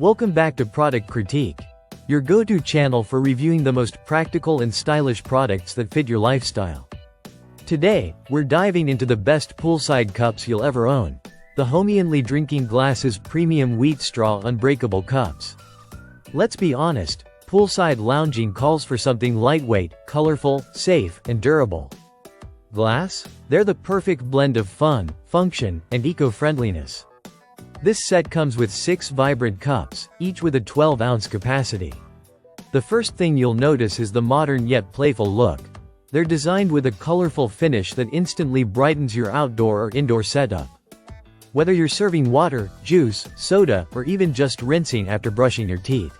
Welcome back to Product Critique, your go-to channel for reviewing the most practical and stylish products that fit your lifestyle. Today, we're diving into the best poolside cups you'll ever own. The Homienly Drinking Glasses Premium Wheat Straw Unbreakable Cups. Let's be honest, poolside lounging calls for something lightweight, colorful, safe, and durable. Glass? They're the perfect blend of fun, function, and eco-friendliness. This set comes with 6 vibrant cups, each with a 12-ounce capacity. The first thing you'll notice is the modern yet playful look. They're designed with a colorful finish that instantly brightens your outdoor or indoor setup. Whether you're serving water, juice, soda, or even just rinsing after brushing your teeth.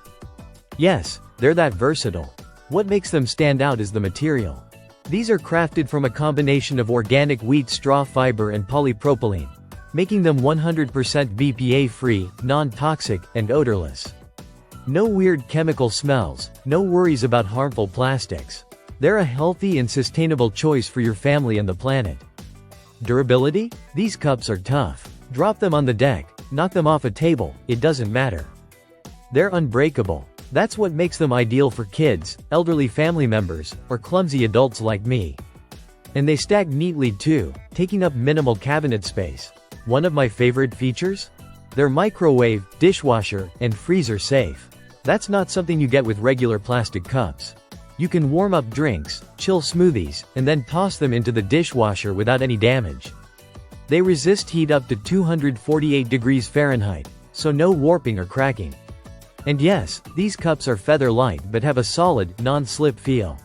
Yes, they're that versatile. What makes them stand out is the material. These are crafted from a combination of organic wheat straw fiber and polypropylene, making them 100% BPA-free, non-toxic, and odorless. No weird chemical smells, no worries about harmful plastics. They're a healthy and sustainable choice for your family and the planet. Durability? These cups are tough. Drop them on the deck, knock them off a table, it doesn't matter. They're unbreakable. That's what makes them ideal for kids, elderly family members, or clumsy adults like me. And they stack neatly too, taking up minimal cabinet space. One of my favorite features? They're microwave, dishwasher, and freezer safe. That's not something you get with regular plastic cups. You can warm up drinks, chill smoothies, and then toss them into the dishwasher without any damage. They resist heat up to 248 degrees Fahrenheit, so no warping or cracking. And yes, these cups are feather light but have a solid, non-slip feel.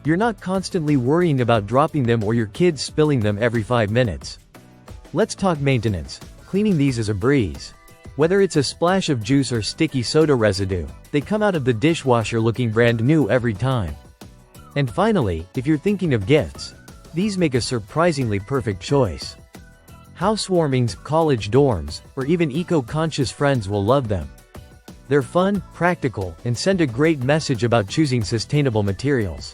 You're not constantly worrying about dropping them or your kids spilling them every 5 minutes. Let's talk maintenance. Cleaning these is a breeze. Whether it's a splash of juice or sticky soda residue, they come out of the dishwasher looking brand new every time. And finally, if you're thinking of gifts, these make a surprisingly perfect choice. Housewarmings, college dorms, or even eco-conscious friends will love them. They're fun, practical, and send a great message about choosing sustainable materials.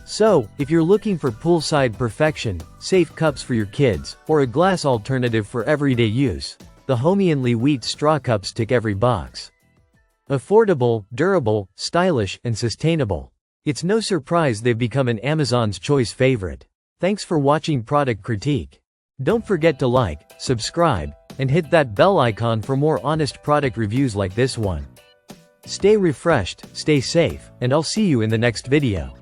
So, if you're looking for poolside perfection, safe cups for your kids, or a glass alternative for everyday use, the Homienly Wheat Straw Cups tick every box. Affordable, durable, stylish, and sustainable. It's no surprise they've become an Amazon's choice favorite. Thanks for watching Product Critique. Don't forget to like, subscribe, and hit that bell icon for more honest product reviews like this one. Stay refreshed, stay safe, and I'll see you in the next video.